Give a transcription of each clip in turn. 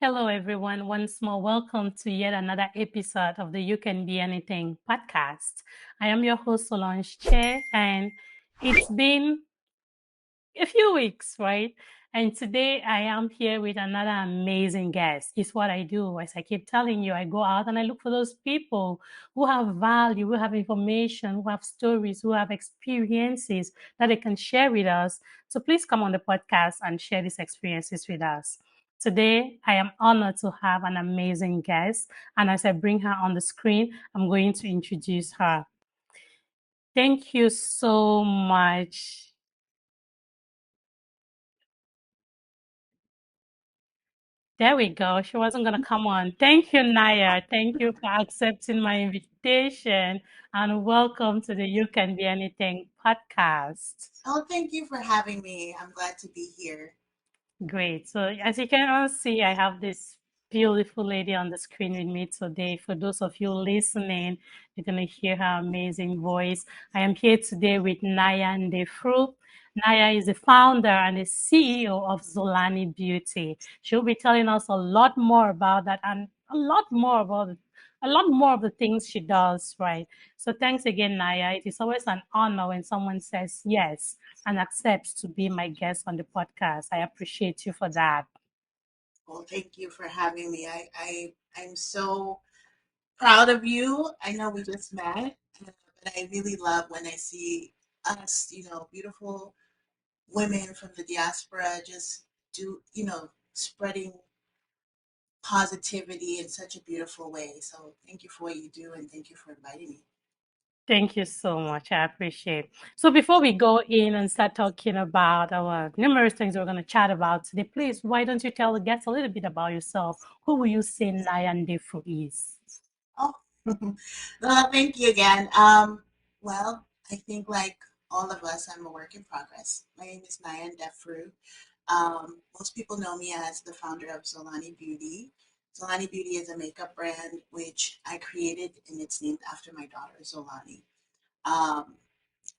Hello, everyone. Once more, welcome to yet another episode of the You Can Be Anything podcast. I am your host, Solange Chair, and it's been a few weeks, right? And today I am here with another amazing guest. It's what I do. As I keep telling you, I go out and I look for those people who have value, who have information, who have stories, who have experiences that they can share with us. So please come on the podcast and share these experiences with us. Today, I am honored to have an amazing guest. And as I bring her on the screen, I'm going to introduce her. Thank you so much. There we go. She wasn't going to come on. Thank you, Naya. Thank you for accepting my invitation and welcome to the You Can Be Anything podcast. Oh, thank you for having me. I'm glad to be here. Great. So, as you can all see, I have this beautiful lady on the screen with me today. For those of you listening, you're going to hear her amazing voice. I am here today with Nayah Ndefru. Nayah is the founder and the CEO of Xolani Beauty. She'll be telling us a lot more about that and a lot more of the things she does, right? So thanks again, Nayah. It is always an honor when someone says yes and accepts to be my guest on the podcast. I appreciate you for that. Well, thank you for having me. I'm so proud of you. I know we just met, but I really love when I see us, beautiful women from the diaspora just spreading positivity in such a beautiful way. So thank you for what you do and thank you for inviting me. Thank you so much. I appreciate. So before we go in and start talking about our numerous things we're going to chat about today, please, why don't you tell the guests a little bit about yourself? Who will you say Nayah Ndefru is? Oh, well, thank you again. Well, I think like all of us, I'm a work in progress. My name is Nayah Ndefru. Most people know me as the founder of Xolani Beauty. Xolani Beauty is a makeup brand which I created, and it's named after my daughter, Xolani. Um,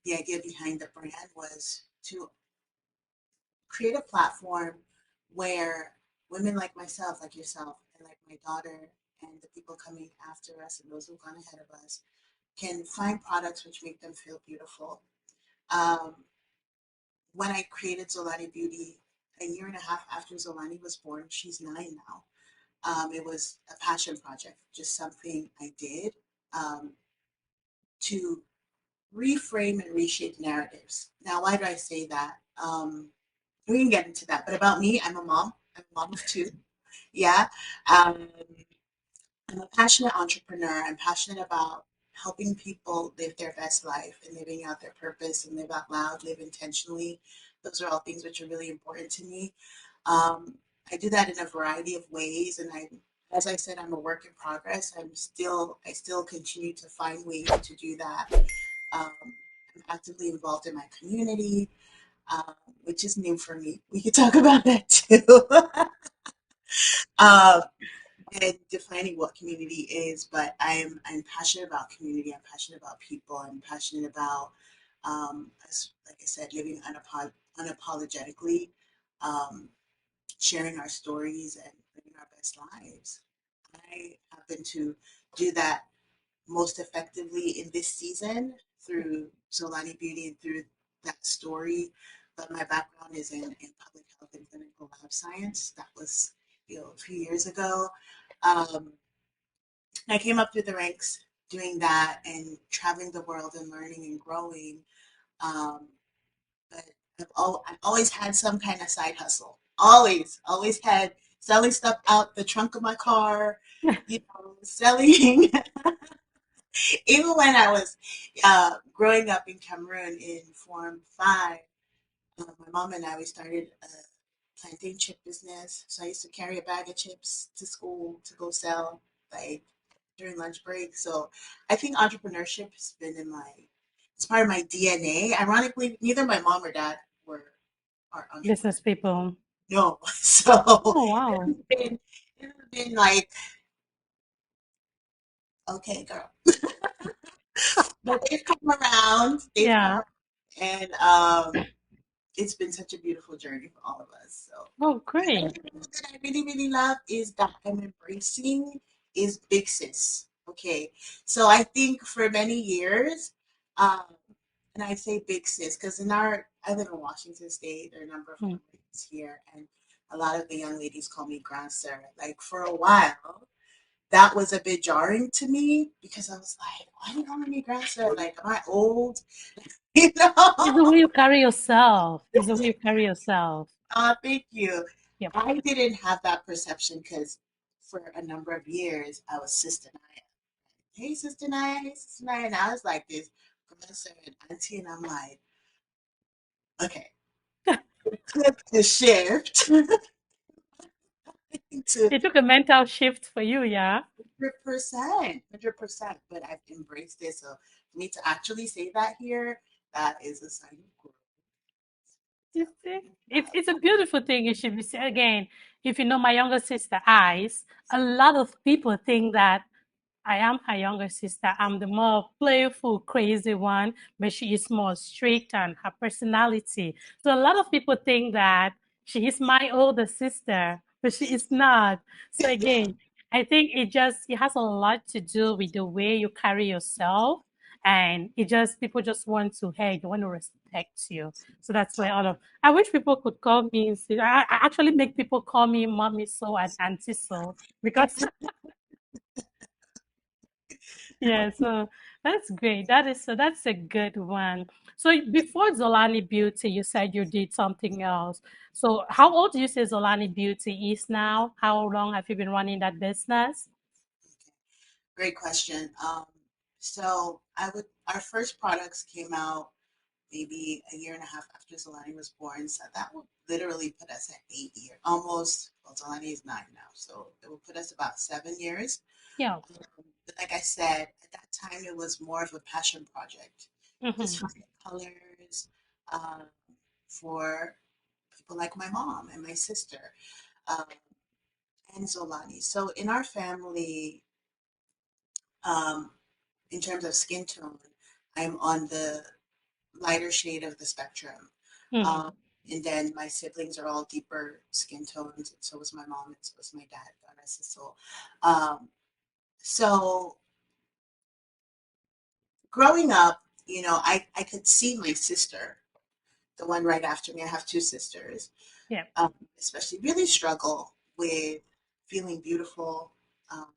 the idea behind the brand was to create a platform where women like myself, like yourself, and like my daughter, and the people coming after us, and those who've gone ahead of us, can find products which make them feel beautiful. Um, when I created Xolani Beauty, a year and a half after Xolani was born, she's 9 now. It was a passion project, just something I did um, to reframe and reshape narratives. Now, why do I say that? We can get into that, but about me, I'm a mom. I'm a mom of two. Yeah. Um, I'm a passionate entrepreneur. I'm passionate about helping people live their best life and living out their purpose and live out loud, live intentionally. Those are all things which are really important to me. I do that in a variety of ways, and as I said, I'm a work in progress. I still continue to find ways to do that. I'm actively involved in my community, um, which is new for me. We could talk about that too. um, and defining what community is, but I'm passionate about community. I'm passionate about people. I'm passionate about, like I said, living unapologetically, um, sharing our stories and living our best lives. I happen to do that most effectively in this season through Solani Beauty and through that story. But my background is in public health and clinical lab science. That was, a few years ago. Um, I came up through the ranks doing that and traveling the world and learning and growing. Um, but I've always had some kind of side hustle. Always had selling stuff out the trunk of my car, selling. Even when I was growing up in Cameroon in Form 5, my mom and I, we started a plantain chip business. So I used to carry a bag of chips to school to go sell, like during lunch break. So I think entrepreneurship has been it's part of my DNA. Ironically, neither my mom or dad are Business entrepreneurs. people. No. So Oh, wow. it has been like, okay, girl. But they've come around. They've come Yeah. around. And it's been such a beautiful journey for all of us. So Oh, another great. thing that I really, really love is that I'm embracing is big sis. Okay. So I think for many years, um, and I say big sis because I live in Washington State, there are a number of Mm. young ladies here, and a lot of the young ladies call me Grand Sir. Like for a while, that was a bit jarring to me because I was like, why are you calling me Grand Sir? Like, am I old? You It's the know? way you carry yourself. It's the way you carry yourself. Thank you. Yep. I didn't have that perception because for a number of years I was Sister Naya. Hey, Sister Naya. Hey, Sister Naya. And I was like this professor and auntie, and I'm like, okay, click the shift to It took a mental shift for you, yeah? 100%, 100%. But I've embraced this. So for me to actually say that here, that is a sign of growth. You see? It's a beautiful thing. It should be said again. If you know my younger sister, Ice, a lot of people think that I am her younger sister. I'm the more playful, crazy one, but she is more strict and her personality. So a lot of people think that she is my older sister, but she is not. So again, I think it has a lot to do with the way you carry yourself. And it just people just want to, hey, they want to respect you. So that's why all of I wish people could call me. I actually make people call me mommy so and auntie so because yeah, so that's great. That's a good one. So before Zolani Beauty, you said you did something else. So how old do you say Zolani Beauty is now? How long have you been running that business? Great question. Our first products came out maybe a year and a half after Solani was born. So that would literally put us at 8 years, almost. Well, Solani is 9 now, so it will put us about 7 years. Yeah. But like I said, at that time it was more of a passion project, just Mm-hmm. finding colors um, for people like my mom and my sister um, and Zolani. So in our family, um, in terms of skin tone, I'm on the lighter shade of the spectrum. Um, Mm-hmm. and then my siblings are all deeper skin tones, and so was my mom, and so was my dad, God rest his soul. Um, so growing up, I could see my sister, the one right after me. I have two sisters, Yeah. especially really struggle with feeling beautiful. Um,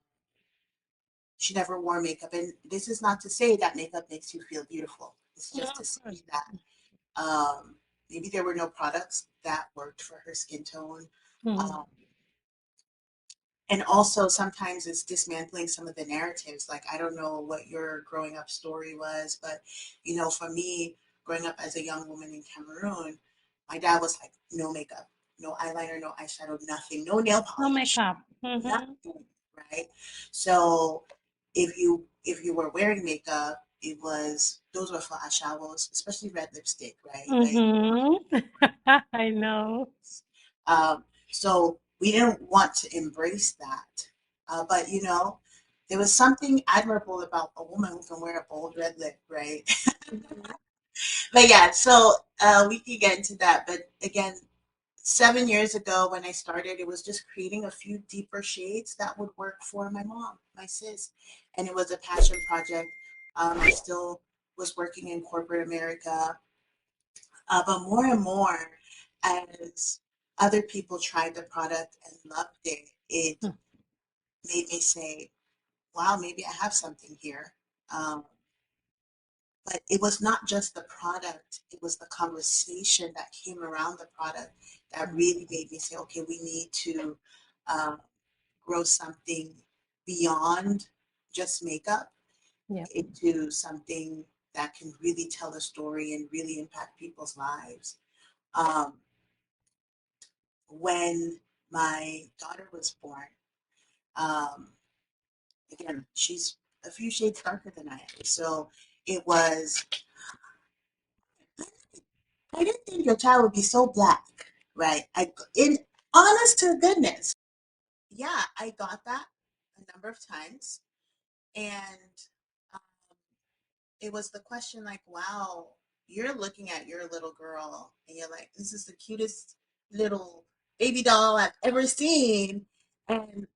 she never wore makeup, and this is not to say that makeup makes you feel beautiful. It's Yeah, just to of course. say that Um, maybe there were no products that worked for her skin tone. Mm-hmm. Um, and also sometimes it's dismantling some of the narratives. Like, I don't know what your growing up story was, but for me, growing up as a young woman in Cameroon, my dad was like, no makeup, no eyeliner, no eyeshadow, nothing, no nail No polish, makeup. Mm-hmm. nothing, right? So if you were wearing makeup, it was those were for eyeshadows, especially red lipstick, right? Like Mm-hmm. I know. so we didn't want to embrace that. But there was something admirable about a woman who can wear a bold red lip, right? But yeah, so we could get into that. But again, 7 years ago when I started, it was just creating a few deeper shades that would work for my mom, my sis. And it was a passion project. I still was working in corporate America. But more and more, as other people tried the product and loved it, it made me say, wow, maybe I have something here. Um, but it was not just the product, it was the conversation that came around the product that really made me say, okay, we need to um, grow something beyond just makeup Yeah. into something that can really tell a story and really impact people's lives. Um, when my daughter was born, um, again, she's a few shades darker than I am. So it was, I didn't think your child would be so black, right? In honest to goodness, yeah, I got that a number of times. And um, it was the question like, wow. you're looking at your little girl and you're like, this is the cutest little baby doll I've ever seen. And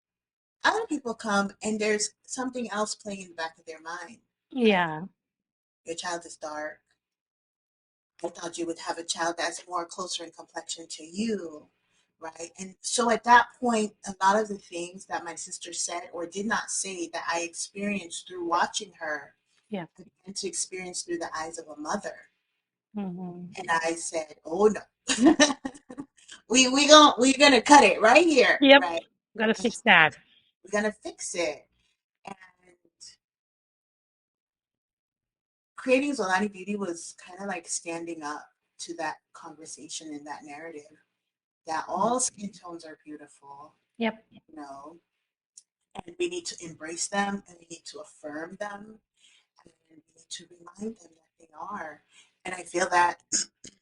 other people come and there's something else playing in the back of their mind. Like, Yeah. your child is dark. I thought you would have a child that's more closer in complexion to you, right? And so at that point, a lot of the things that my sister said or did not say that I experienced through watching her, Yeah. I began to experience through the eyes of a mother. Hmm. And I said, "Oh no, we're gonna cut it right here, Yep. right? Gotta fix that. We're gonna fix it." And creating Zolani Beauty was kind of like standing up to that conversation and that narrative that all skin tones are beautiful, Yep. you know, and we need to embrace them and we need to affirm them and we need to remind them that they are. And I feel that,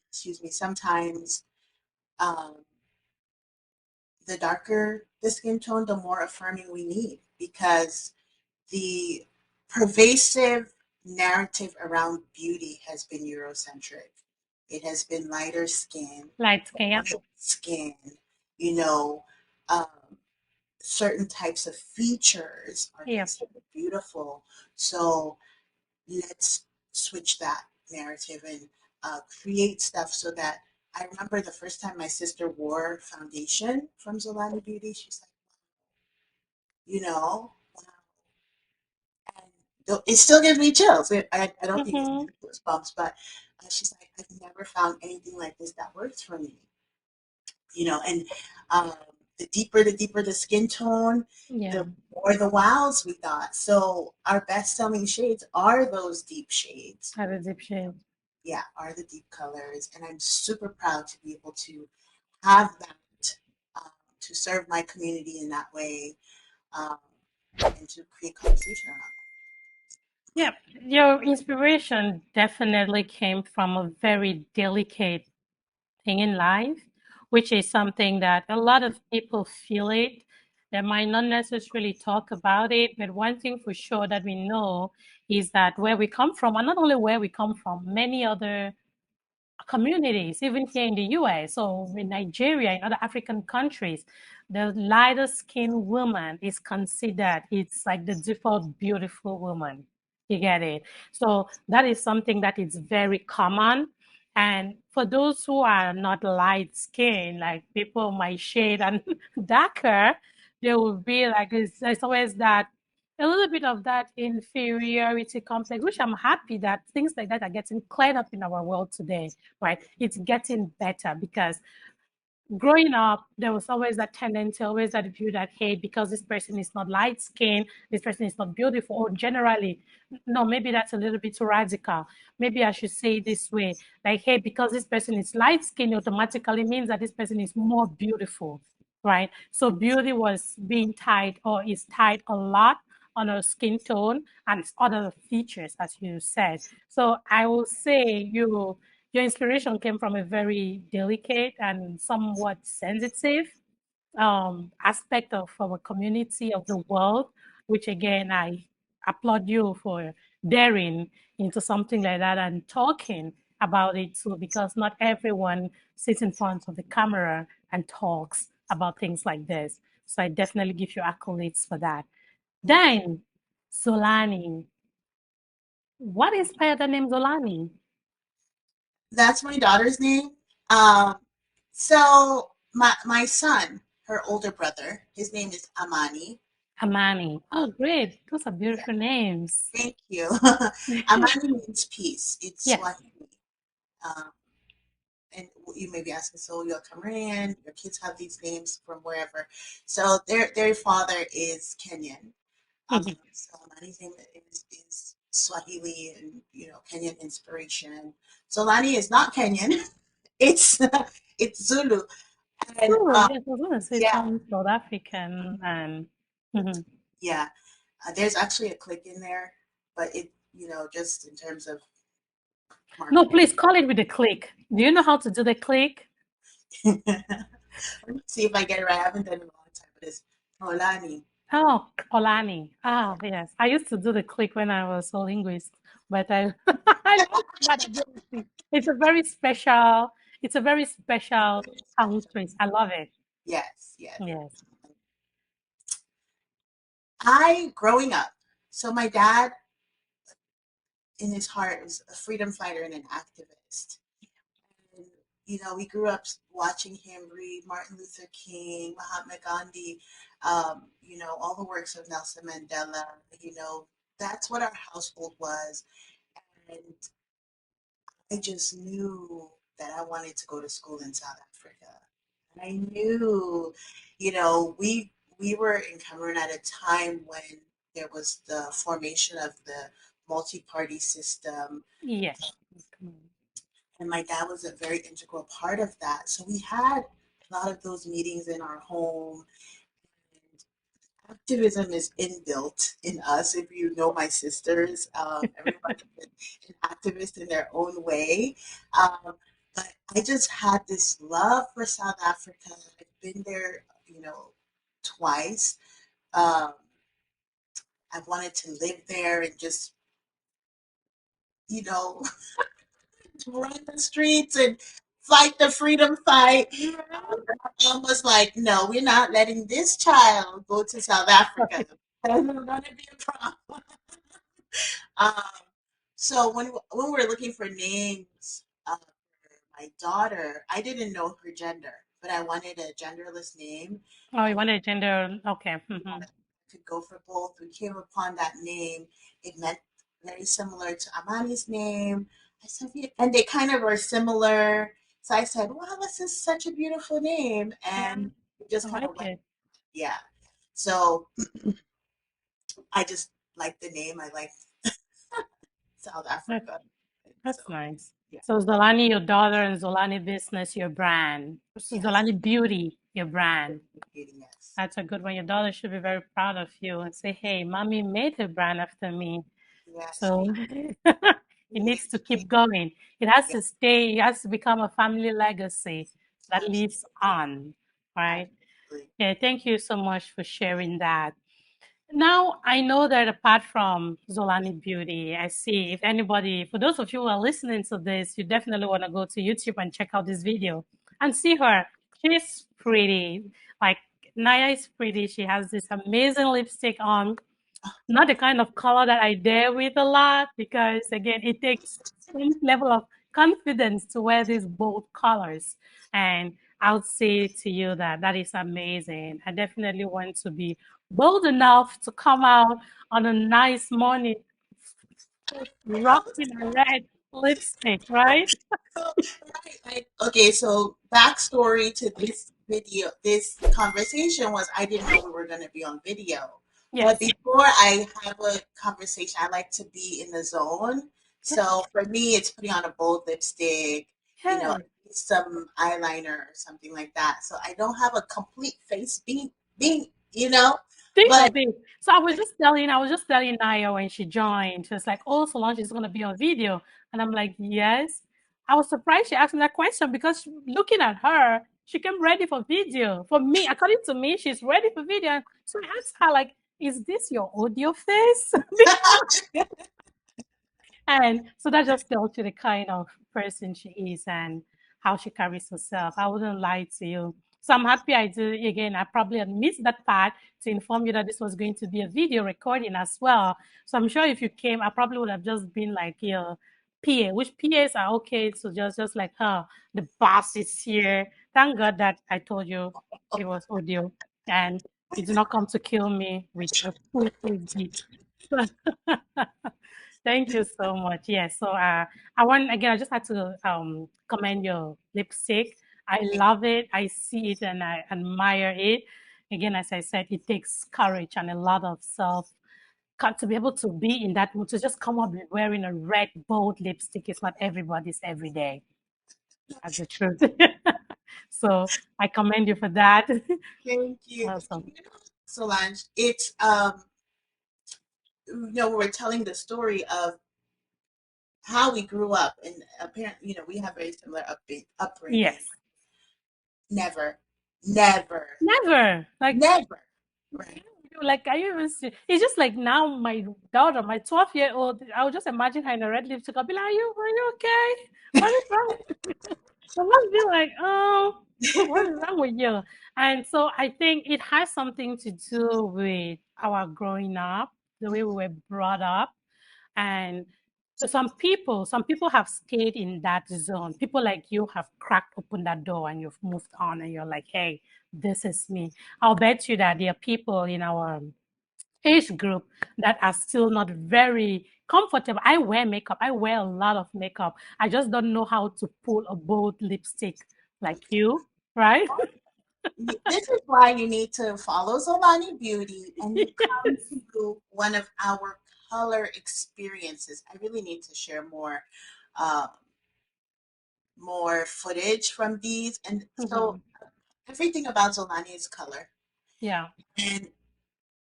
excuse me, sometimes um, the darker the skin tone, the more affirming we need because the pervasive narrative around beauty has been Eurocentric. It has been lighter skin, Light skin. Yep. oily skin, you know, um, certain types of features are Yep. considered beautiful. So let's switch that narrative and create stuff so that I remember the first time my sister wore foundation from Zolani Beauty, she's like, you know, and it still gives me chills. I don't think it's Hmm. goosebumps, but she's like, I've never found anything like this that works for me, you know, and um, the deeper the skin tone, Yeah. the more the wows we got. So our best selling shades are those deep shades. Had a deep shade. Yeah, are the deep colors. And I'm super proud to be able to have that, to serve my community in that way, um, and to create conversation around Yep. Your inspiration definitely came from a very delicate thing in life, which is something that a lot of people feel it. They might not necessarily talk about it, but one thing for sure that we know is that where we come from, and not only where we come from, many other communities, even here in the US or in Nigeria, in other African countries, the lighter skinned woman is considered, it's like the default beautiful woman. You get it? So that is something that is very common. And for those who are not light skinned, like people my shade and darker, they will be like, there's always that a little bit of that inferiority complex, which I'm happy that things like that are getting cleared up in our world today, right? It's getting better because growing up, there was always that tendency, always that view that, hey, because this person is not light skinned, this person is not beautiful, or generally, no, maybe that's a little bit too radical. Maybe I should say it this way, like, hey, because this person is light skinned, automatically means that this person is more beautiful, right? So beauty was being tied or is tied a lot on our skin tone and other features, as you said. So I will say your inspiration came from a very delicate and somewhat sensitive aspect of our community of the world, which again I applaud you for daring into something like that and talking about it too, because not everyone sits in front of the camera and talks about things like this. So I definitely give you accolades for that. that. Thank you. Then, Solani, what inspired the name Solani? That's my daughter's name. Um, so my son, her older brother, his name is Amani. Amani. Um, Oh, great. Those are yeah, beautiful names. thank you. Amani means peace. It's Yes. Swahili. Um, and you may be asking, so you're Cameroon, your kids have these names from wherever. So their father is Kenyan. Mhm. So Lani's name is Swahili and Kenyan inspiration. So Lani is not Kenyan. It's it's Zulu. And Oh, yes, I was going to say yeah, some South African and mhm. yeah. There's actually a click in there, but it just in terms of No, marketing. please call it with a click. Do you know how to do the click? Let me see if I get it right. I haven't done it in a long time, but it's Olani. Oh, Olani. Yeah. Ah, yes. I used to do the click when I was a linguist, but I I love that ability. It's a very special, it's a very special Very tongue special. twist. I love it. Yes, yes. Yes. Growing up, so my dad, in his heart, was a freedom fighter and an activist. And, we grew up watching him read Martin Luther King, Mahatma Gandhi, all the works of Nelson Mandela. That's what our household was. And I just knew that I wanted to go to school in South Africa. And I knew, we were in Cameroon at a time when there was the formation of the multi-party system, Yes. and my dad was a very integral part of that. So we had a lot of those meetings in our home. Activism is inbuilt in us. If you know my sisters, everybody is an activist in their own way. Um, but I just had this love for South Africa. I've been there, twice. Um, I wanted to live there and just, you know, run the streets and fight the freedom fight. My mom was like, no, we're not letting this child go to South Africa. There's going to be a problem. Um, so when we were looking for names for my daughter, I didn't know her gender, but I wanted a genderless name. Oh, I you want a gender? Okay. could go for both. We came upon that name. It meant very similar to Amani's name. I said, "Yeah," and they kind of are similar. So I said, wow, this is such a beautiful name. Yeah, And we just I kind of like went, it. yeah. So I just like the name. I like South That, Africa. So, that's nice. yeah, So Zolani, your daughter, and Zolani Business, your brand. So yes, Zolani Beauty, your brand. yes, That's a good one. Your daughter should be very proud of you and say, hey, mommy made a brand after me. yes, So it she needs is. to keep going. It has Yeah, to stay, it has to become a family legacy that lives absolutely, on, right? absolutely. Yeah, thank you so much for sharing that. Now, I know that apart from Zolani Beauty, I see if anybody, for those of you who are listening to this, you definitely want to go to YouTube and check out this video and see her. She's pretty. Like, Naya is pretty. She has this amazing lipstick on, not the kind of color that I dare with a lot because again, it takes some level of confidence to wear these bold colors. And I would say to you that that is amazing. I definitely want to be bold enough to come out on a nice morning rocking a red lipstick, right? So, right, okay, so backstory to this video, this conversation was I didn't know we were going to be on video. But Yes. before I have a conversation, I like to be in the zone. So for me, it's putting on a bold lipstick, Yes. some eyeliner or something like that. So I don't have a complete face being, Think but of it. So I was just telling Naya when she joined, she was like, oh, Solange is going to be on video. And I'm like, yes. I was surprised she asked me that question because looking at her, she came ready for video. For me, according to me, she's ready for video. So I asked her, like, is this your audio face? And so that just tells you the kind of person she is and how she carries herself. I wouldn't lie to you. So I'm happy I did. Again, I probably had missed that part to inform you that this was going to be a video recording as well. So I'm sure if you came, I probably would have just been like your PA, which PAs are okay. So just like, the boss is here. Thank God that I told you it was audio and you did not come to kill me with a full beat. Thank you so much. Yes. So I want again. I just had to commend your lipstick. I love it. I see it and I admire it. Again, as I said, it takes courage and a lot of self to be able to be in that mood to just come up with wearing a red bold lipstick. It's not everybody's every day. That's the truth. So I commend you for that. thank you. Awesome. Solange, it's we were telling the story of how we grew up, and apparently, we have very similar upbringing. Yes. Never, never, Never. Like never, right? Like, are you even serious? It's just like now my daughter, my 12-year-old, I would just imagine her in a red lipstick. I'll be like, are you okay? What is wrong? I must be like, oh, what is wrong with you? And so I think it has something to do with our growing up, the way we were brought up. And so some people have stayed in that zone. People like you have cracked open that door and you've moved on and you're like, hey, this is me. I'll bet you that there are people in our age group that are still not very comfortable. I wear makeup. I wear a lot of makeup. I just don't know how to pull a bold lipstick like you, right? This is why you need to follow Xolani Beauty and you come to one of our color experiences. I really need to share uh, more footage from these. And so Mhm. everything about Xolani is color. Yeah, And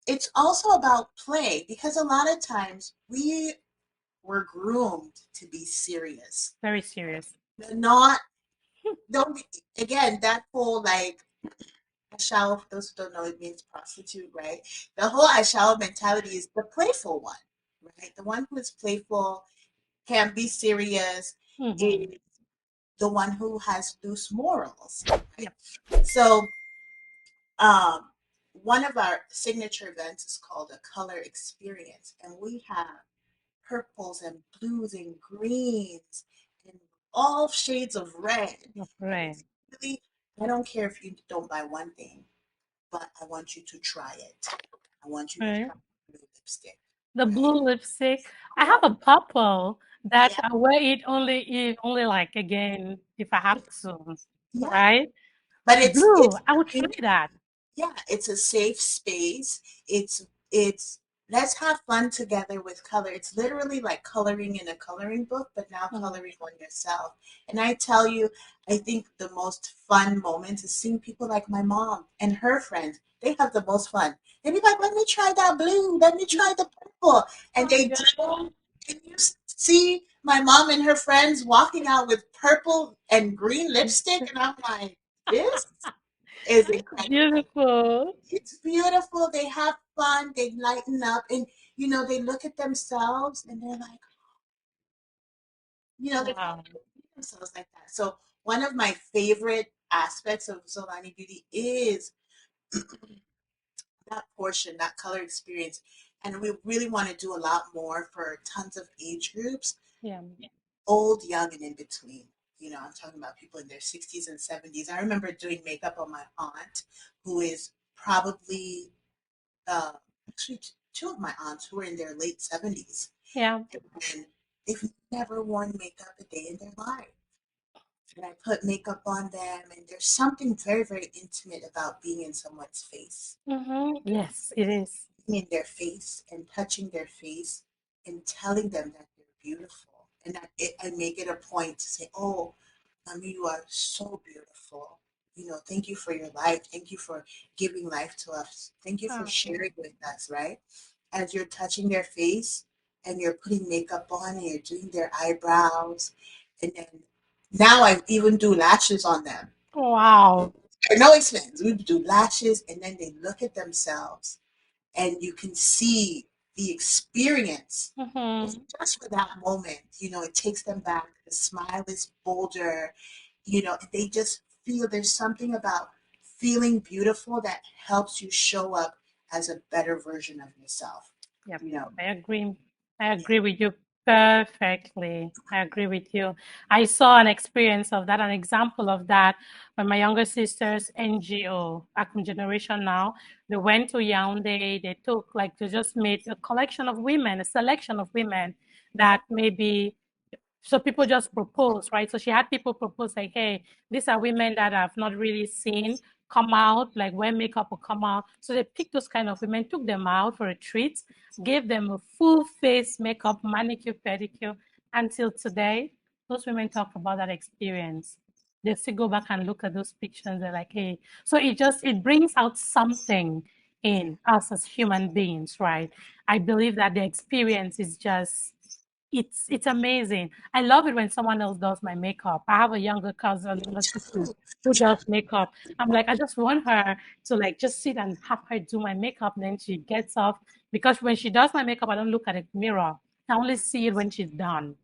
it's also about play because a lot of times we were groomed to be serious. very serious. Not, don't be, again, that whole like, Ashawo, for those who don't know, it means prostitute, right? The whole Ashawo mentality is the playful one, right? The one who is playful, can be serious, Hmm. is the one who has loose morals, right? Yep. So, um, one of our signature events is called a color experience, and we have purples and blues and greens and all shades of red. And Right. it's really, I don't care if you don't buy one thing, but I want you to try it. I want you to Right. try blue lipstick, The right? blue lipstick. I have Yeah, a purple that yeah, I wear it only like again if I have to, yeah. right? But Blue. it's I would try that. yeah, it's a safe space. It's let's have fun together with color. It's literally like coloring in a coloring book, but now Mm. coloring on yourself. And I tell you, I think the most fun moment is seeing people like my mom and her friends. They have the most fun. They be like, "Let me try that blue. Let me try the purple," and Oh, they yeah. do. And you see my mom and her friends walking out with purple and green lipstick, and I'm like, this is incredible. Beautiful. It's beautiful. They have fun. They lighten up, and they look at themselves, and they're like, they Wow. see themselves like that. So one of my favorite aspects of Solani Beauty is that portion, that color experience, and we really want to do a lot more for tons of age groups, Yeah. old, young, and in between. I'm talking about people in their 60s and 70s. I remember doing makeup on my aunt, who is probably uh, actually two of my aunts who were in their late 70s, Yeah. and they've never worn makeup a day in their life. And I put makeup on them, and there's something very, very intimate about being in someone's face, Yes, it is. being in their face and touching their face and telling them that they're beautiful. And I make it a point to say, "Oh, mommy, you are so beautiful. Thank you for your life. Thank you for giving life to us. Thank you for Oh, sharing with us," right? As you're touching their face and you're putting makeup on and you're doing their eyebrows. And then now I even do lashes on them. wow. No expense. We do lashes and then they look at themselves and you can see the experience just for that moment. It takes them back. The smile is bolder. They just feel there's something about feeling beautiful that helps you show up as a better version of yourself. Yep, You know, I agree. I yeah. agree with you perfectly. I agree with you. I saw an experience of that, an example of that when my younger sister's NGO, Akum Generation now, they went to Yaoundé, they just made a collection of women, a selection of women that maybe so people just propose, right? So she had people propose like, hey, these are women that I've not really seen come out, like wear makeup or come out. So they picked those kind of women, took them out for a treat, gave them a full face makeup, manicure, pedicure. Until today, those women talk about that experience. They still go back and look at those pictures. They're like, hey, so it brings out something Yeah. in us as human beings, right? I believe that the experience is just it's amazing. I love it when someone else does my makeup. I have a younger cousin, Me younger sister too. who does makeup. I'm like, I just want her to like just sit and have her do my makeup. And then she gets off because when she does my makeup, I don't look at the mirror. I only see it when she's done.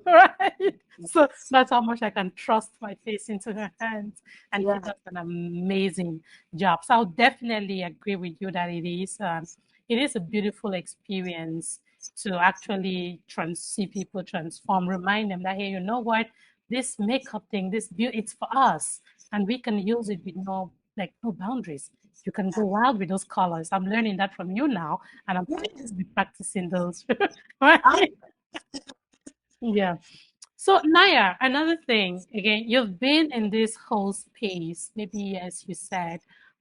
Right? So Yes. that's how much I can trust my face into her hands. And she Yeah. does an amazing job. So I'll definitely agree with you that it is a beautiful experience to actually see people transform, remind them that, hey, you know what? This makeup thing, this beauty, it's for us. And we can use it with no boundaries. You can Yeah. go wild with those colors. I'm learning that from you now, and I'm going Yes. to be practicing those. I, Right? Yeah. So, Naya, another thing, again, you've been in this whole space, maybe as you said,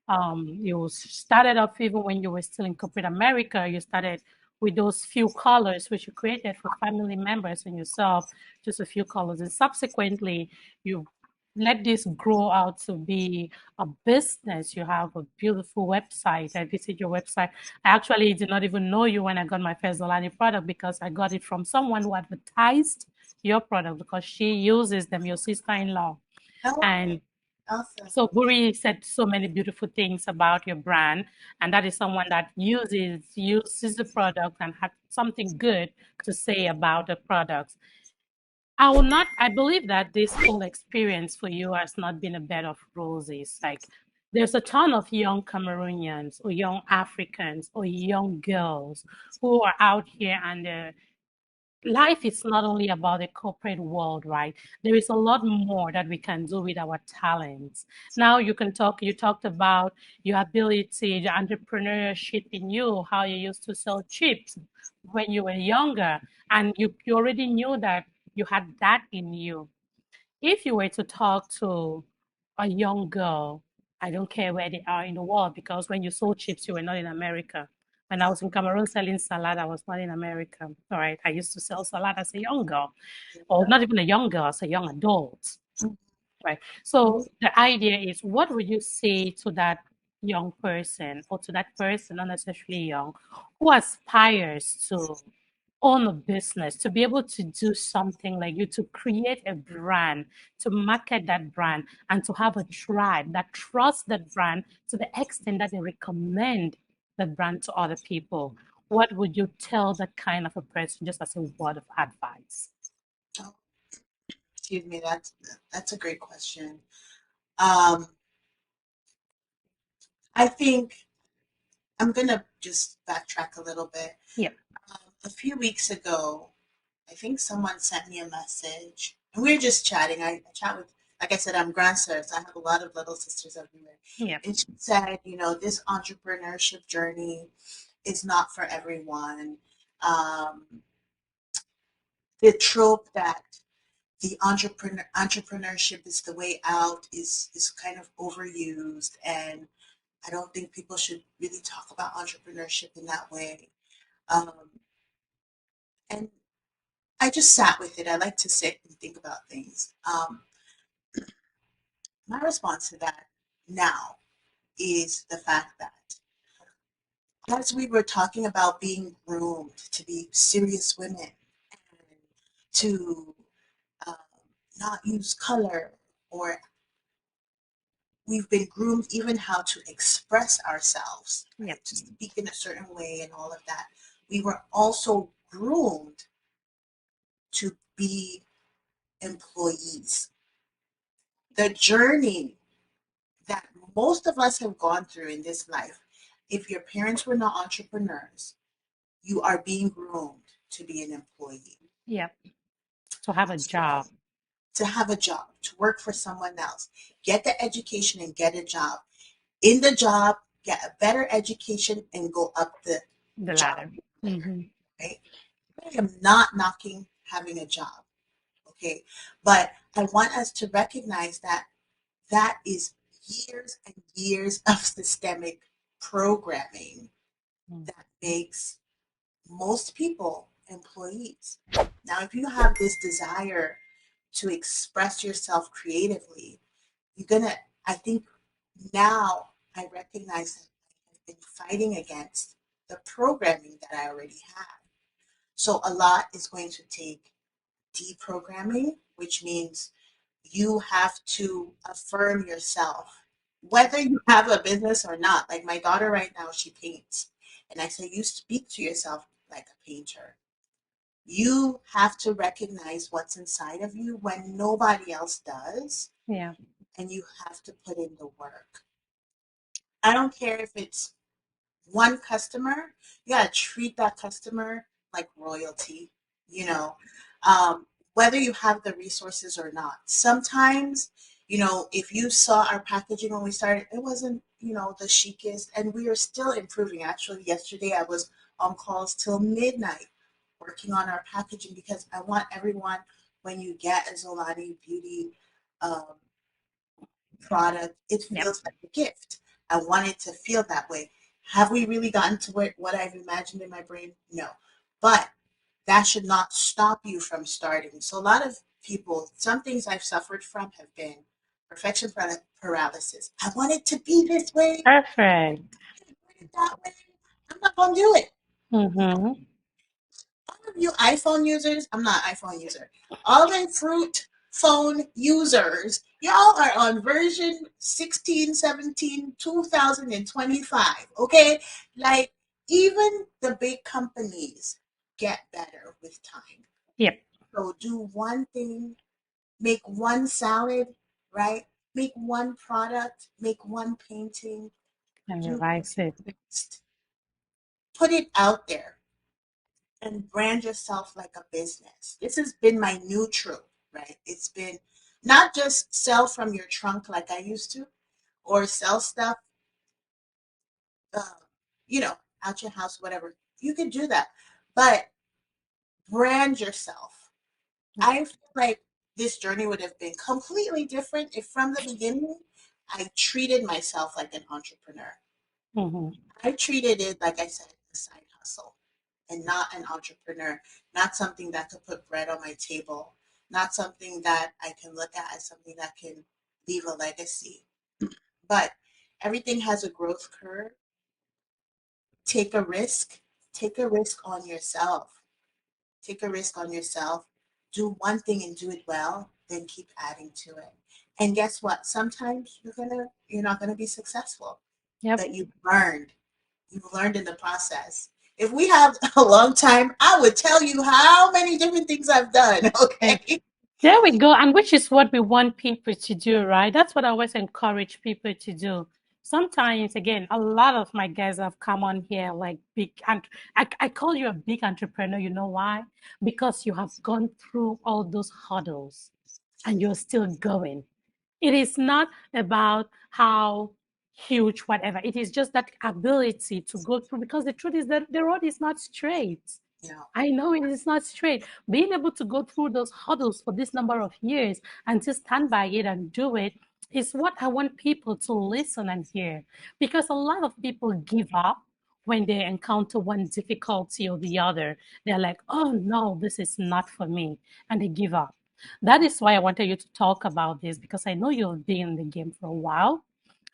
you started off even when you were still in corporate America, you started with those few colors which you created for family members and yourself, just a few colors. And subsequently, you let this grow out to be a business. You have a beautiful website. I visit your website. I actually did not even know you when I got my first Zolani product because I got it from someone who advertised your product because she uses them, your sister-in-law. okay. And Awesome. so Buri said so many beautiful things about your brand, and that is someone that uses the product and had something good to say about the products. I believe that this whole experience for you has not been a bed of roses. Like there's a ton of young Cameroonians or young Africans or young girls who are out here and life is not only about the corporate world, right? There is a lot more that we can do with our talents. Now you talked about your ability, the entrepreneurship in you, how you used to sell chips when you were younger, and you already knew that you had that in you. If you were to talk to a young girl, I don't care where they are in the world, because when you sold chips, you were not in America. When I was in Cameroon selling salad, I was not in America. All right. I used to sell salad as a young girl, or not even a young girl, as a young adult. Right. So the idea is, what would you say to that young person or to that person, not necessarily young, who aspires to own a business, to be able to do something like you, to create a brand, to market that brand, and to have a tribe that trusts that brand to the extent that they recommend that brand to other people? What would you tell that kind of a person, just as a word of advice? Oh, excuse me. That's a great question. Um, I think I'm gonna just backtrack a little bit. Yeah, A few weeks ago, I think someone sent me a message, and we were just chatting. I chat with, like I said, I'm grandson, so I have a lot of little sisters everywhere. yeah, And she said, this entrepreneurship journey is not for everyone. Um, the trope that the entrepreneurship is the way out is kind of overused, and I don't think people should really talk about entrepreneurship in that way. Um, and I just sat with it. I like to sit and think about things. My response to that now is the fact that as we were talking about being groomed to be serious women and to um, not use color, or we've been groomed even how to express ourselves, yeah, right? To speak in a certain way and all of that. We were also groomed to be employees. The journey that most of us have gone through in this life, if your parents were not entrepreneurs, you are being groomed to be an employee, yeah. To have a job. to have a job, to work for someone else, get the education and get a job. In the job, get a better education and go up the The job ladder. ladder, Hmm. right? I am not knocking having a job, okay? But I want us to recognize that that is years and years of systemic programming that makes most people employees. Now, if you have this desire to express yourself creatively, you're gonna, I think now I recognize that I've been fighting against the programming that I already had. So a lot is going to take deprogramming, which means you have to affirm yourself, whether you have a business or not. Like my daughter right now, she paints. And I say, you speak to yourself like a painter. You have to recognize what's inside of you when nobody else does, Yeah. and you have to put in the work. I don't care if it's one customer, you gotta treat that customer like royalty, you know, whether you have the resources or not. Sometimes, if you saw our packaging when we started, it wasn't, the chicest, and we are still improving. Actually, yesterday I was on calls till midnight working on our packaging because I want everyone, when you get a Xolani Beauty um, product, it Yep. feels like a gift. I want it to feel that way. Have we really gotten to what I've imagined in my brain? No. But that should not stop you from starting. So a lot of people, some things I've suffered from have been perfection paralysis. I want it to be this way. Perfect. I want it that way. I'm not going to do it. Mm-hmm. All of you iPhone users, I'm not an iPhone user. All the fruit phone users, y'all are on version 16, 17, 2025. Okay? Like, even the big companies get better with time. Yep. So do one thing, make one salad, right? Make one product, make one painting, And do revise it. the rest. Put it out there and brand yourself like a business. This has been my new truth, right? It's been not just sell from your trunk like I used to, or sell stuff, uh, you know, out your house, whatever. You can do that, but brand yourself. I feel like this journey would have been completely different if from the beginning I treated myself like an entrepreneur. Mm-hmm. I treated it, like I said, a side hustle and not an entrepreneur, not something that could put bread on my table, not something that I can look at as something that can leave a legacy. But everything has a growth curve. Take a risk. Take a risk on yourself. Take a risk on yourself. Do one thing and do it well, then keep adding to it. And guess what? Sometimes you're not gonna be successful, Yep. but you've learned in the process. If we have a long time, I would tell you how many different things I've done. Yeah. Okay. There we go. And which is what we want people to do, right? That's what I always encourage people to do. Sometimes, again, a lot of my guys have come on here like big, and I call you a big entrepreneur. You know why? Because you have gone through all those hurdles and you're still going. It is not about how huge, whatever. It is just that ability to go through because the truth is that the road is not straight. You know, I know it is not straight. Being able to go through those hurdles for this number of years and to stand by it and do it is what I want people to listen and hear. Because a lot of people give up when they encounter one difficulty or the other. They're like, oh no, this is not for me. And they give up. That is why I wanted you to talk about this because I know you've been in the game for a while.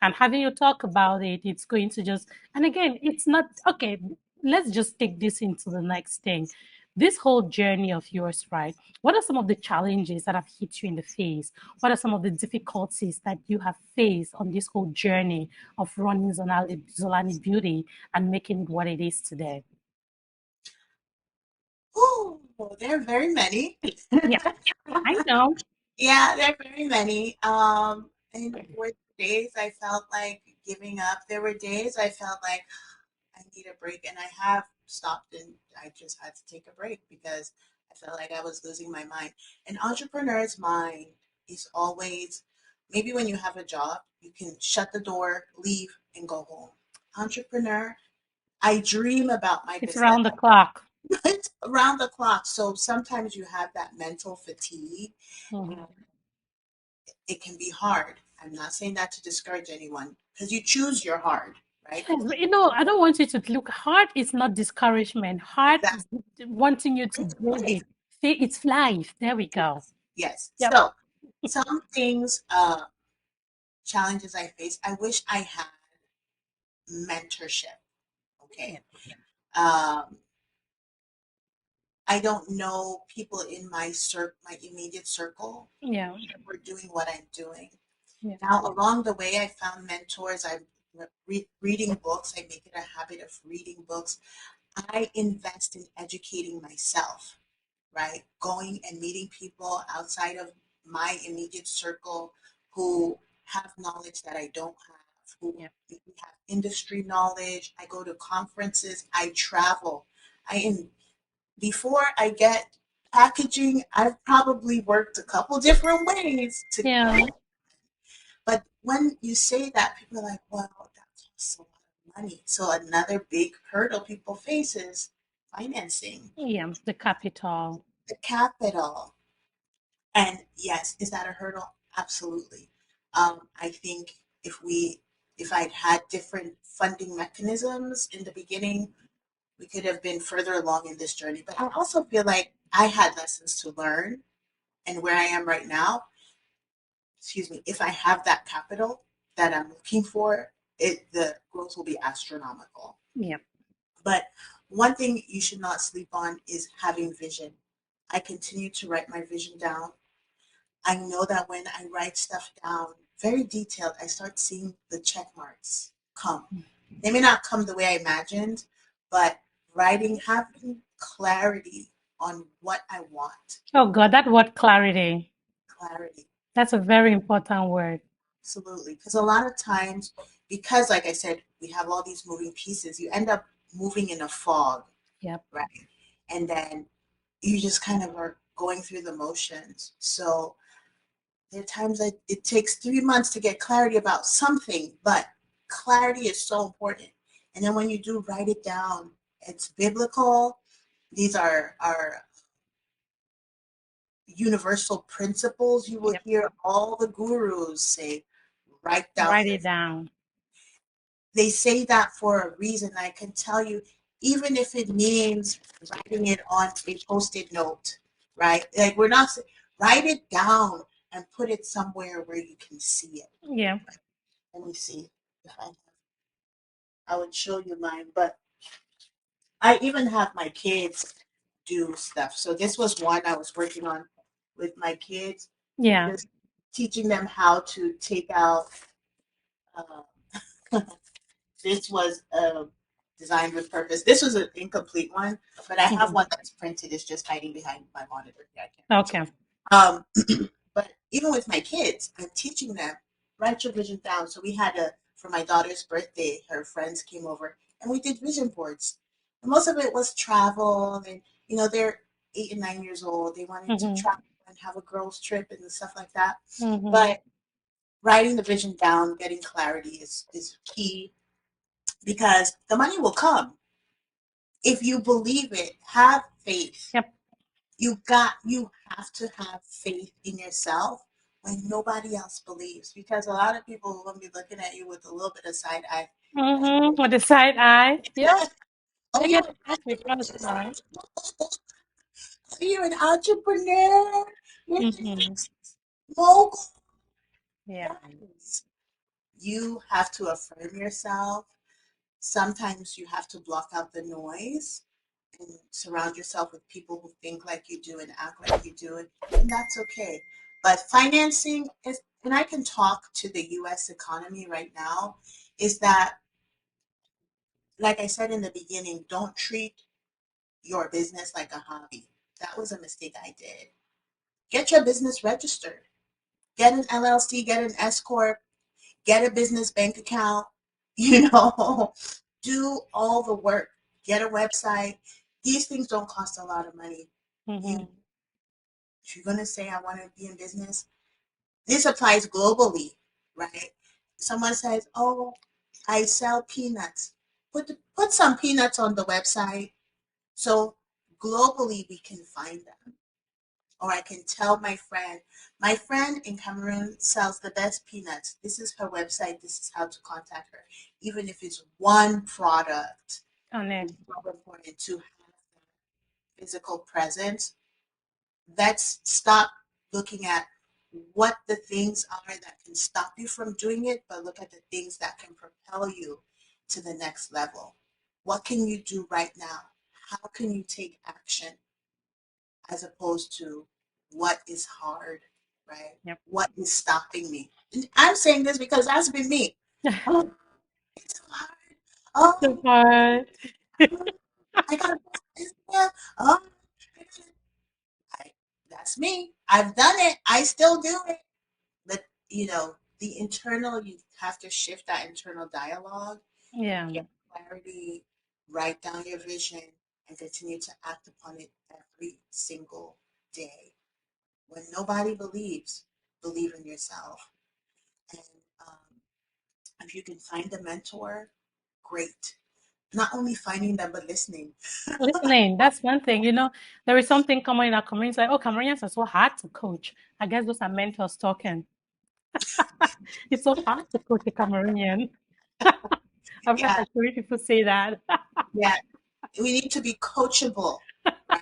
And having you talk about it, it's going to just, and again, it's not, okay, let's just take this into the next thing. This whole journey of yours, right? What are some of the challenges that have hit you in the face? What are some of the difficulties that you have faced on this whole journey of running Xolani Beauty and making it what it is today? oh, there are very many. Yeah, I know. Yeah, there are very many. And there were days I felt like giving up. There were days I felt like I need a break, and I have stopped and I just had to take a break because I felt like I was losing my mind. An entrepreneur's mind is always, maybe when you have a job, you can shut the door, leave, and go home. Entrepreneur, I dream about my It's business around the clock. around the clock. So sometimes you have that mental fatigue. Mhm. It can be hard. I'm not saying that to discourage anyone because you choose your hard, right? Yes, but I don't want you to look. Hard is not discouragement. Hard Exactly. is wanting you to It's build life. it. See, it's life. There we go. Yes. Yep. So some things, challenges I face, I wish I had mentorship. Okay. Yep. Um, I don't know people in my immediate circle Yeah. that were doing what I'm doing. Yeah. Now, along the way, I found mentors. I'm reading books. I make it a habit of reading books. I invest in educating myself, right? Going and meeting people outside of my immediate circle who have knowledge that I don't have, who Yeah. maybe have industry knowledge. I go to conferences. I travel. I in Before I get packaging, I've probably worked a couple different ways to Yeah. get. But when you say that, people are like, well, that costs a lot of money. So another big hurdle people face is financing, Yeah. The capital. the capital. And yes, is that a hurdle? Absolutely. I think if I'd had different funding mechanisms in the beginning, we could have been further along in this journey. But I also feel like I had lessons to learn, and where I am right now, excuse me, if I have that capital that I'm looking for, the growth will be astronomical. Yeah. But one thing you should not sleep on is having vision. I continue to write my vision down. I know that when I write stuff down, very detailed, I start seeing the check marks come. They may not come the way I imagined, but having clarity on what I want, Oh God, that word clarity. clarity. That's a very important word. Absolutely. Because a lot of times, because like I said, we have all these moving pieces, you end up moving in a fog, Yep. right? And then you just kind of are going through the motions. So there are times that it takes 3 months to get clarity about something, but clarity is so important. And then when you do write it down, it's biblical. These are universal principles. You will Yep. hear all the gurus say, write down Write your, it down. they say that for a reason. I can tell you, even if it means writing it on a post-it note, right? Like we're not write it down and put it somewhere where you can see it. Yeah. Let me see if I would show you mine, but I even have my kids do stuff. So this was one I was working on with my kids, Yeah. just teaching them how to take out. Uh, this was designed with purpose. This was an incomplete one, but I have Mhm. one that's printed. It's just hiding behind my monitor. Yeah, I can't reach Okay. it. But even with my kids, I'm teaching them write your vision down. So we had for my daughter's birthday, her friends came over and we did vision boards. And most of it was travel, and they're 8 and 9 years old. They wanted to Mhm. travel and have a girls' trip and stuff like that. Mhm. But writing the vision down, getting clarity is key because the money will come if you believe it. Have faith. Yep. You have to have faith in yourself when nobody else believes, because a lot of people will be looking at you with a little bit of side eye. Mhm. With the side eye. Yep. Oh, They get that because you're an entrepreneur, you're the Mhm. next mogul. Yeah. Yes. You have to affirm yourself. Sometimes you have to block out the noise and surround yourself with people who think like you do and act like you do, and that's okay. But financing is, and I can talk to the US economy right now, is that, like I said in the beginning, don't treat your business like a hobby. That was a mistake I did. Get your business registered, get an LLC, get an S Corp, get a business bank account, you know, do all the work, get a website. These things don't cost a lot of money. You, Mhm. if you're going to say, I want to be in business, this applies globally, right? Someone says, oh, I sell peanuts. Put some peanuts on the website so globally we can find them. Or I can tell my friend in Cameroon sells the best peanuts. This is her website. This is how to contact her. Even if it's one product, On it. it's so important to have physical presence. Let's stop looking at what the things are that can stop you from doing it, but look at the things that can propel you to the next level. What can you do right now? How can you take action? as opposed to what is hard, right? Yep. What is stopping me? And I'm saying this because that's been me. Oh, it's so hard. So Oh, far. I gotta do this. Yeah. Oh, I, that's me. I've done it. I still do it. But the internal, you have to shift that internal dialogue, Yeah. get clarity, write down your vision, and continue to act upon it every single day. When nobody believes, believe in yourself. And if you can find a mentor, great. Not only finding them, but listening. Listening, that's one thing. There is something common in our community like, oh, Cameroonians are so hard to coach. I guess those are mentors talking. It's so hard to coach a Cameroonian. I've heard Yeah, like three people say that. yeah. We need to be coachable, right?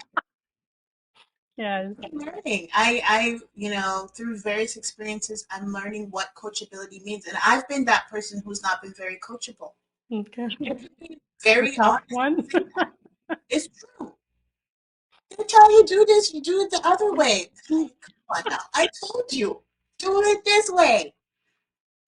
Yes. I'm learning. Through various experiences, I'm learning what coachability means. And I've been that person who's not been very coachable. Okay. The Very tough honest. one. It's true. Every time you do this, you do it the other way. Like, come on now. I told you, do it this way.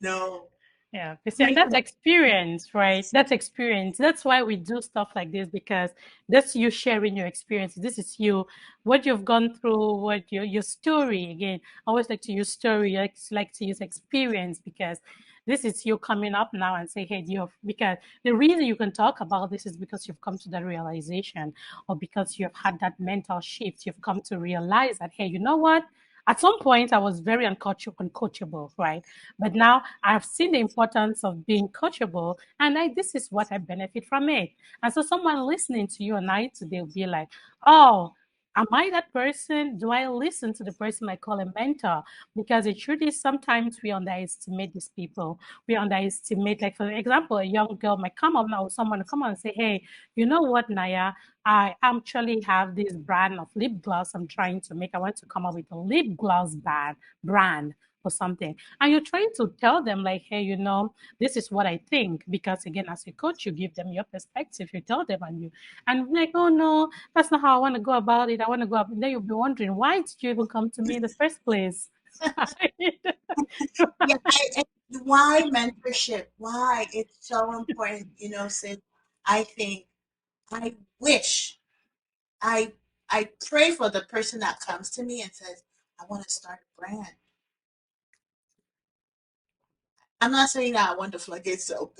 No. Yeah, you see, and Like, that's experience, right? That's experience. That's why we do stuff like this because that's you sharing your experience. This is you, what you've gone through, what your story. Again, I always like to use story. I like to use experience because this is you coming up now and say, hey, because the reason you can talk about this is because you've come to that realization, or because you've had that mental shift. You've come to realize that, hey, you know what? At some point, I was very uncoachable, right? But now I've seen the importance of being coachable, and this is what I benefit from it. And so, someone listening to you and I today will be like, oh, am I that person? Do I listen to the person I call a mentor? Because the truth is, sometimes we underestimate these people. We underestimate, like, for example, a young girl might come up now, someone will come on and say, hey, you know what, Naya? I actually have this brand of lip gloss I'm trying to make. I want to come up with a lip gloss brand or something. And you're trying to tell them, like, hey, this is what I think. Because again, as a coach, you give them your perspective. You tell them, and like, oh no, that's not how I want to go about it. I want to go up. And then you'll be wondering, why did you even come to me in the first place? yeah, why mentorship? Why? It's so important, Sid. I think, I wish, I, I pray for the person that comes to me and says, I want to start a brand. I'm not saying that I want to floodgates so,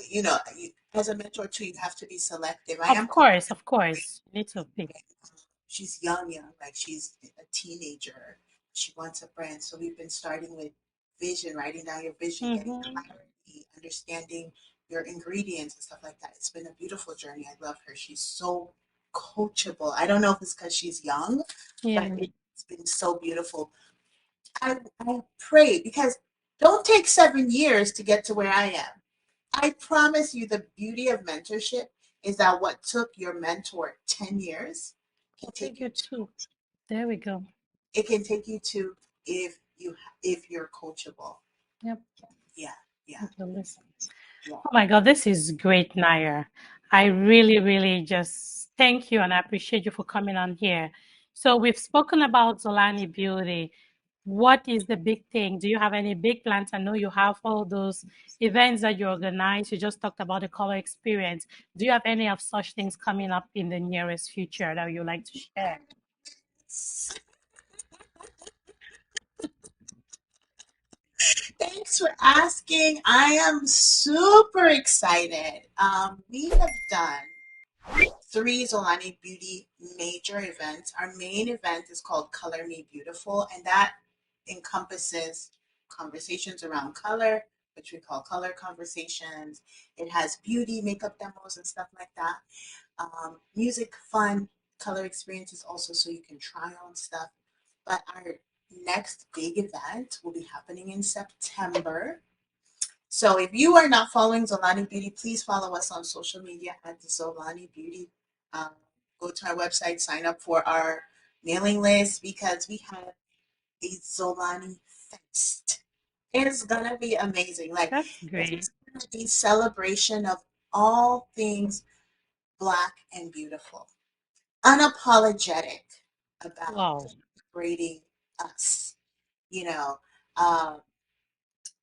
as a mentor too, you have to be selective. I am coaching. Of course, you need to pick. She's young, like she's a teenager. She wants a brand. So we've been starting with vision, writing down your vision, getting Mm-hmm. clarity, understanding your ingredients and stuff like that. It's been a beautiful journey. I love her. She's so coachable. I don't know if it's because she's young, but Yeah, it's been so beautiful. I pray because don't take 7 years to get to where I am. I promise you, the beauty of mentorship is that what took your mentor 10 years can I'll take take you you to, too. There we go. it can take you to, if you're coachable. Yep. Yeah, yeah, Okay, listen. yeah. Oh my God, this is great, Naya. I really, really just thank you and I appreciate you for coming on here. So we've spoken about Xolani Beauty. What is the big thing? Do you have any big plans? I know you have all those events that you organize. You just talked about the color experience. Do you have any of such things coming up in the nearest future that you'd like to share? Thanks for asking. I am super excited. We have done three Zolani Beauty major events. Our main event is called Color Me Beautiful, and that encompasses conversations around color, which we call color conversations. It has beauty, makeup demos, and stuff like that. Music, fun, color experiences also, so you can try on stuff. But our next big event will be happening in September. So if you are not following Zolani Beauty, please follow us on social media at Zolani Beauty. Um, Go to our website, sign up for our mailing list because we have a Zolani Fest. It's gonna be amazing. Like, That's it's great. gonna be celebration of all things Black and beautiful, unapologetic. about Wow. celebrating us, you know. Um,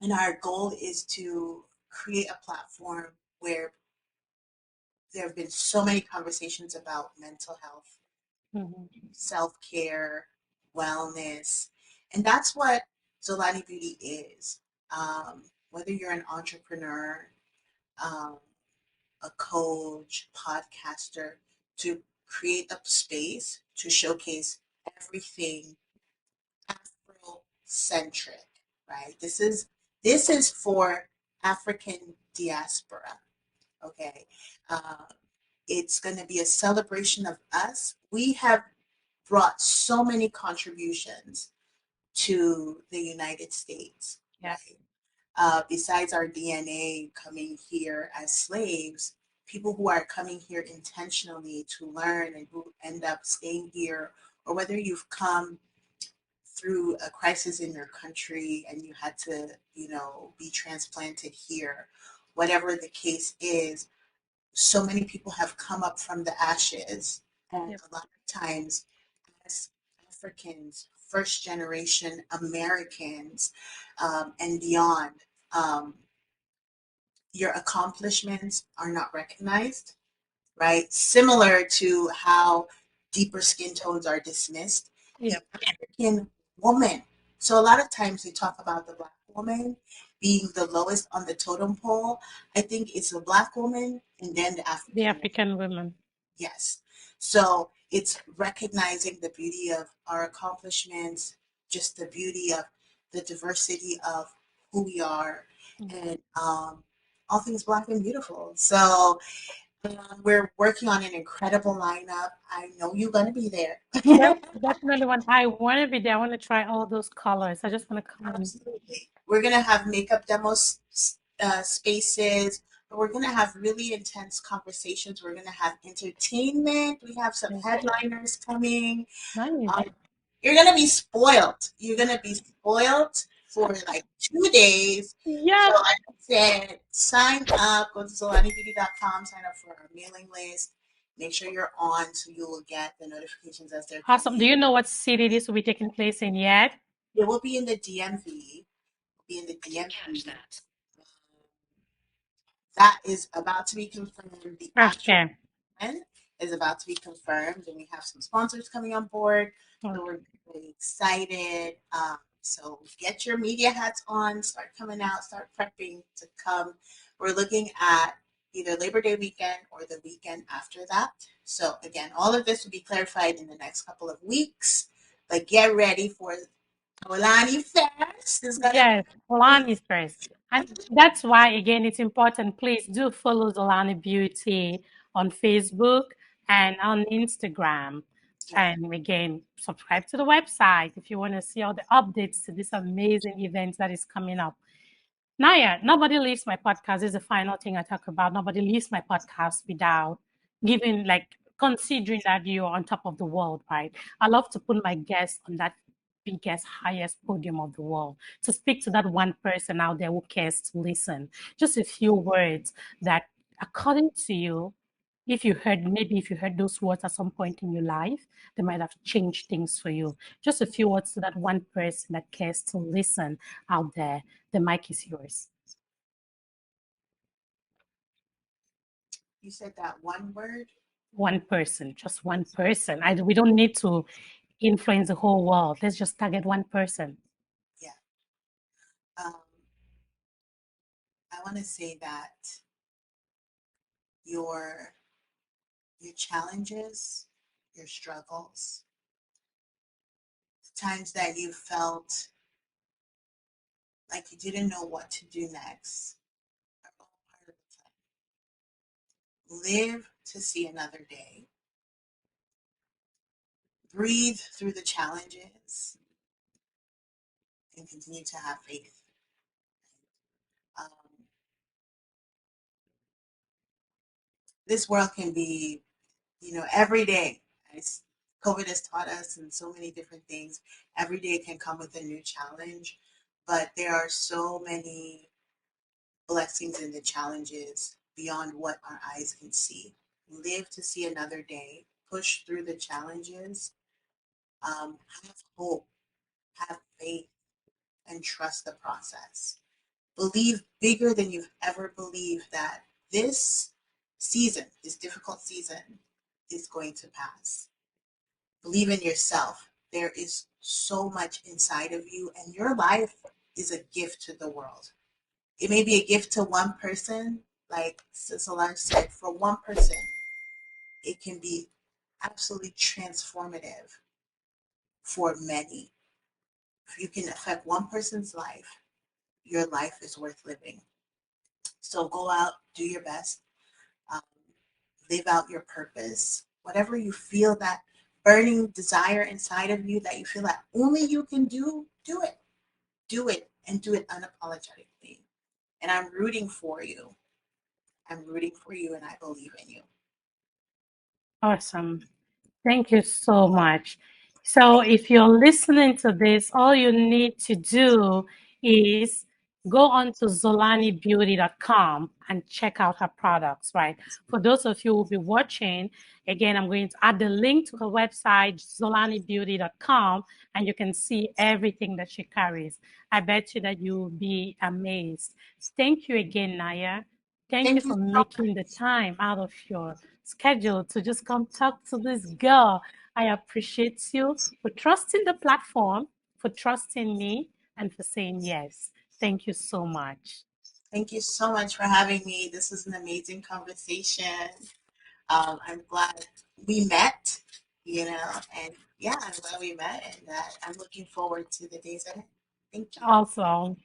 and our goal is to create a platform where there have been so many conversations about mental health, Hmm. self care, wellness. And that's what Xolani Beauty is. Whether you're an entrepreneur, um, a coach, podcaster, to create a space to showcase everything Afrocentric, right? This is for African diaspora. Okay, uh, it's going to be a celebration of us. We have brought so many contributions to the United States, Yeah. right? Besides our DNA coming here as slaves, people who are coming here intentionally to learn and who end up staying here, or whether you've come through a crisis in your country and you had to, be transplanted here, whatever the case is, so many people have come up from the ashes. And Yep. a lot of times, as Africans, first generation Americans, and beyond, um, your accomplishments are not recognized, right? Similar to how deeper skin tones are dismissed, the Yep. African woman. So a lot of times we talk about the black woman being the lowest on the totem pole. I think it's the black woman and then the The African woman. African women. Yes. So it's recognizing the beauty of our accomplishments, just the beauty of the diversity of who we are, and all things black and beautiful. So we're working on an incredible lineup. I know you're going to be there. Yep. Definitely want. I want to be there. I want to try all those colors. I just want to come. Absolutely. We're going to have makeup demos spaces, but we're going to have really intense conversations. We're going to have entertainment. We have some Yeah. headliners coming. Nice. Um, you're going to be spoiled. You're going to be spoiled for like 2 days. So Yep. like I said, sign up, go to ZolaniBeauty.com, sign up for our mailing list. Make sure you're on so you will get the notifications as they're Awesome. Do coming. you know what city this will be taking place in yet? It will be in the DMV. Be in the DMV. That is about to be confirmed. The actual Okay. event is about to be confirmed, and we have some sponsors coming on board. So Okay. we're really excited. So get your media hats on, start coming out, start prepping to come. We're looking at either Labor Day weekend or the weekend after that. So again, all of this will be clarified in the next couple of weeks. But get ready for Olani Fest. It's gonna Yes, be Solange is first. And that's why, again, it's important. Please do follow Xolani Beauty on Facebook and on Instagram. right. And again, subscribe to the website if you want to see all the updates to this amazing event that is coming up. Naya, nobody leaves my podcast. This is the final thing I talk about. Nobody leaves my podcast without giving, like, considering that you're on top of the world, right? I love to put my guests on that biggest, highest podium of the world to speak to that one person out there who cares to listen. Just a few words that, according to you, if you heard those words at some point in your life, they might have changed things for you. Just a few words to that one person that cares to listen out there. The mic is yours. You said that one word. One person, just one person. We don't need to influence the whole world. Let's just target one person. Yeah. Um, I want to say that your your challenges, your struggles, the times that you felt like you didn't know what to do next, are all part of the plan. Live to see another day. Breathe through the challenges and continue to have faith. Um, this world can be, every day. COVID has taught us in so many different things. Every day can come with a new challenge, but there are so many blessings in the challenges beyond what our eyes can see. Live to see another day, push through the challenges, Have hope, have faith, and trust the process. Believe bigger than you've ever believed that this season, this difficult season, is going to pass. Believe in yourself. There is so much inside of you, and your life is a gift to the world. It may be a gift to one person, like Solange said, for one person, it can be absolutely transformative for many. If you can affect one person's life, your life is worth living. So go out, do your best, um, live out your purpose. Whatever you feel that burning desire inside of you that you feel that only you can do, do it. Do it and do it unapologetically. And I'm rooting for you. I'm rooting for you and I believe in you. Awesome. Thank you so much. So, if you're listening to this, all you need to do is go on to xolanibeauty.com and check out her products, right? For those of you who will be watching, again, I'm going to add the link to her website, xolanibeauty.com, and you can see everything that she carries. I bet you that you'll be amazed. Thank you again, Nayah. Thank you Thank you for so making the much. time out of your schedule to just come talk to this girl. I appreciate you for trusting the platform, for trusting me, and for saying yes. Thank you so much. Thank you so much for having me. This was an amazing conversation. I'm glad we met, and yeah, I'm glad we met, and I'm looking forward to the days ahead. Thank you. Awesome.